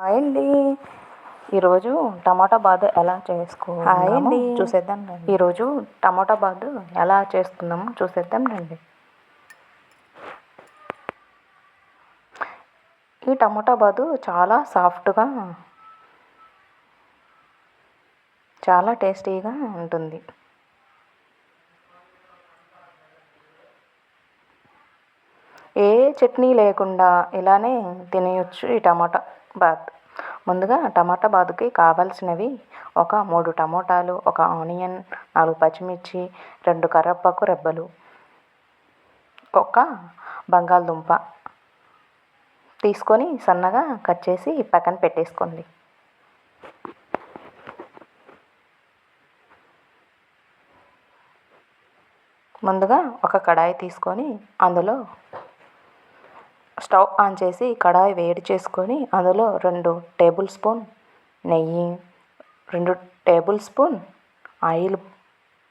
Hi అండి. ఈరోజు టమాటా bath ఎలా చేసుకుందామో చూసేద్దాం రండి. ఈరోజు టమాటా బాత్ ఎలా చేసుకుందామో చూసేద్దాం రండి. ఈ టమాటా బాత్ చాలా సాఫ్ట్గా, చాలా టేస్టీగా ఉంటుంది. ఏ చట్నీ లేకుండా ఇలానే తినేయొచ్చు ఈ టమాటా బాత్. ముందుగా టమాటా బాతుకి కావాల్సినవి ఒక 3 టమోటాలు, ఒక ఆనియన్, 4 పచ్చిమిర్చి, 2 కరివేపాకు రెబ్బలు, ఒక బంగాళదుంప తీసుకొని సన్నగా కట్ చేసి పక్కన పెట్టేసుకోండి. ముందుగా ఒక కడాయి తీసుకొని అందులో స్టవ్ ఆన్ చేసి కడాయి వేడి చేసుకొని అందులో 2 టేబుల్ స్పూన్ నెయ్యి, 2 టేబుల్ స్పూన్ ఆయిల్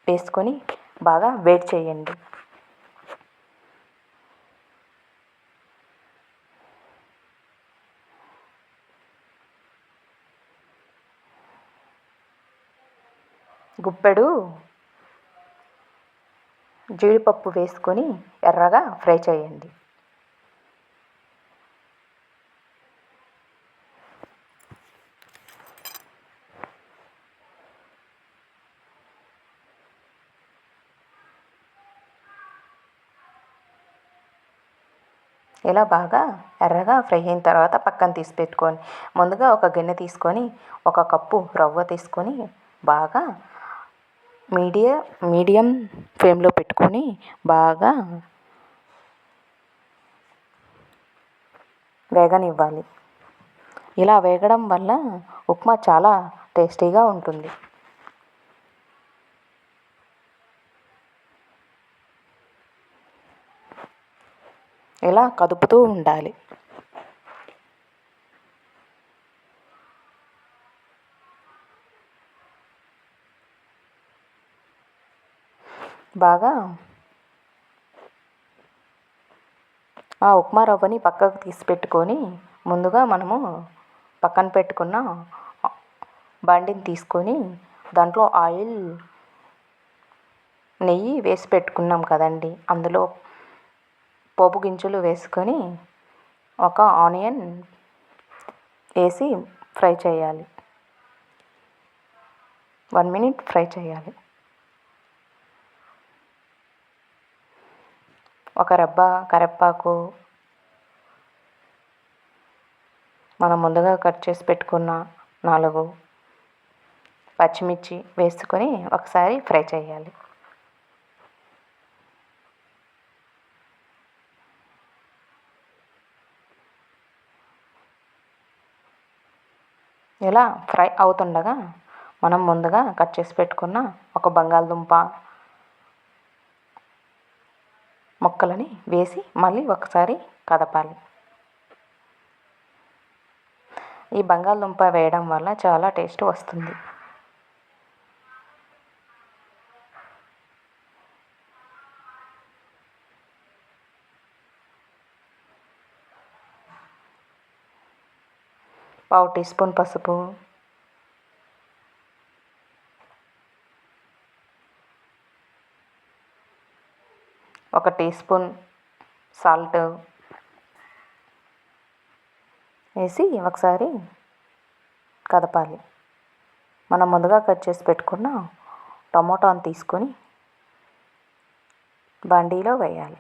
వేసుకొని బాగా వేడి చేయండి. గుప్పెడు జీడిపప్పు వేసుకొని ఎర్రగా ఫ్రై చేయండి. ఇలా బాగా ఎర్రగా ఫ్రై అయిన తర్వాత పక్కన తీసి పెట్టుకొని ముందుగా ఒక గిన్నె తీసుకొని 1 కప్పు రవ్వ తీసుకొని బాగా మీడియం ఫ్లేమ్లో పెట్టుకొని బాగా వేగనివ్వాలి. ఇలా వేగడం వల్ల ఉప్మా చాలా టేస్టీగా ఉంటుంది. ఇలా కదుపుతూ ఉండాలి. బాగా ఆ ఉప్మా రవ్వని పక్కకు తీసి పెట్టుకొని ముందుగా మనము పక్కన పెట్టుకున్న బండిని తీసుకొని దాంట్లో ఆయిల్, నెయ్యి వేసి పెట్టుకున్నాం కదండి, అందులో పోపు గింజలు వేసుకొని ఒక ఆనియన్ వేసి ఫ్రై చేయాలి. 1 మినిట్ ఫ్రై చేయాలి. ఒక రెబ్బ కరివేపాకు, మనం ముందుగా కట్ చేసి పెట్టుకున్న 4 పచ్చిమిర్చి వేసుకొని ఒకసారి ఫ్రై చేయాలి. ఇలా ఫ్రై అవుతుండగా మనం ముందుగా కట్ చేసి పెట్టుకున్న ఒక బంగాళదుంప ముక్కలని వేసి మళ్ళీ ఒకసారి కదపాలి. ఈ బంగాళదుంప వేయడం వల్ల చాలా టేస్ట్ వస్తుంది. పావు టీ స్పూన్ పసుపు, 1 టీ స్పూన్ సాల్ట్ వేసి ఒకసారి కదపాలి. మనం ముందుగా కట్ చేసి పెట్టుకున్న టమోటాను తీసుకొని బండిలో వేయాలి.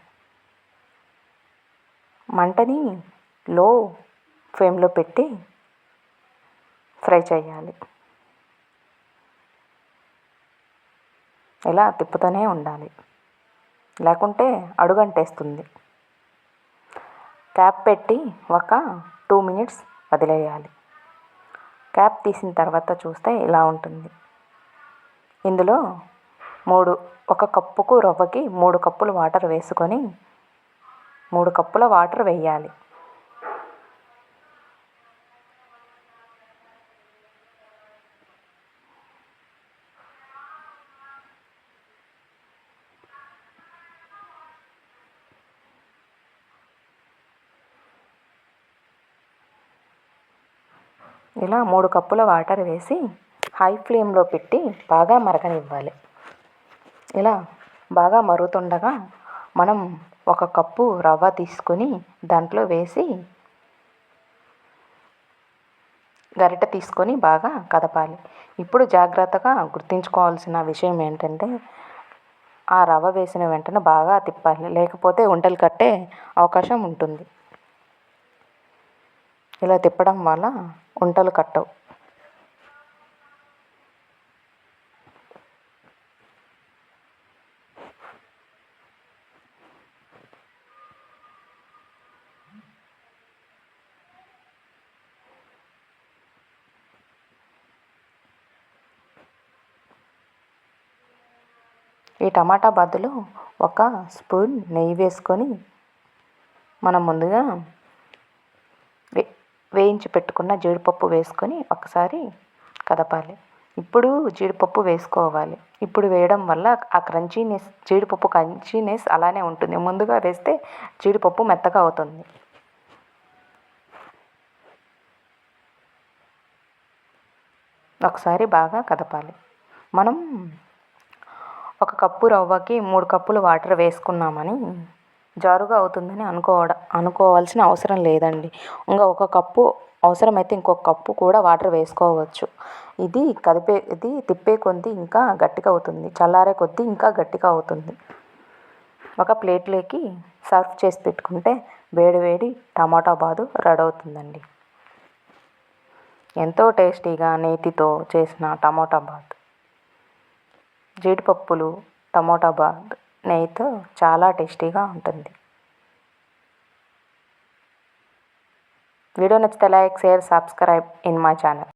మంటని లో ఫ్లేమ్లో పెట్టి ఫ్రై చేయాలి. ఇలా తిప్పుతూనే ఉండాలి, లేకుంటే అడుగంటేస్తుంది. క్యాప్ పెట్టి ఒక 2 మినిట్స్ వదిలేయాలి. క్యాప్ తీసిన తర్వాత చూస్తే ఇలా ఉంటుంది. ఇందులో 1 కప్పుకు రవ్వకి 3 కప్పులు వాటర్ వేసుకొని 3 కప్పుల వాటర్ వేయాలి. ఇలా 3 కప్పుల వాటర్ వేసి హై ఫ్లేమ్లో పెట్టి బాగా మరగనివ్వాలి. ఇలా బాగా మరుగుతుండగా మనం 1 కప్పు రవ్వ తీసుకొని దాంట్లో వేసి గరిట తీసుకొని బాగా కదపాలి. ఇప్పుడు జాగ్రత్తగా గుర్తుంచుకోవాల్సిన విషయం ఏంటంటే ఆ రవ్వ వేసిన వెంటనే బాగా తిప్పాలి, లేకపోతే ఉండలు కట్టే అవకాశం ఉంటుంది. ఇలా తిప్పడం వల్ల ఉండలు కట్టవు. ఈ టమాటా బాతులో 1 స్పూన్ నెయ్యి వేసుకొని మనం ముందుగా వేయించి పెట్టుకున్న జీడిపప్పు వేసుకొని ఒకసారి కదపాలి. ఇప్పుడు జీడిపప్పు వేసుకోవాలి. ఇప్పుడు వేయడం వల్ల ఆ క్రంచీనెస్, జీడిపప్పు క్రంచీనెస్ అలానే ఉంటుంది. ముందుగా వేస్తే జీడిపప్పు మెత్తగా అవుతుంది. ఒకసారి బాగా కదపాలి. మనం 1 కప్పు రవ్వకి 3 కప్పులు వాటర్ వేసుకున్నామని జారుగా అవుతుందని అనుకోవాల్సిన అవసరం లేదండి. ఇంకా 1 కప్పు అవసరమైతే ఇంకొక కప్పు కూడా వాటర్ వేసుకోవచ్చు. ఇది తిప్పే కొద్దీ ఇంకా గట్టిగా అవుతుంది, చల్లారే కొద్దీ ఇంకా గట్టిగా అవుతుంది. ఒక ప్లేట్లోకి సర్వ్ చేసి పెట్టుకుంటే వేడి వేడి టమాటా బాతు రెడీ అవుతుందండి. ఎంతో టేస్టీగా నేతితో చేసిన టమాటా బాత్, జీడిపప్పులు టమాటా బాత్ నెయ్యితో చాలా టేస్టీగా ఉంటుంది. వీడియో నచ్చితే like, share, subscribe in my channel.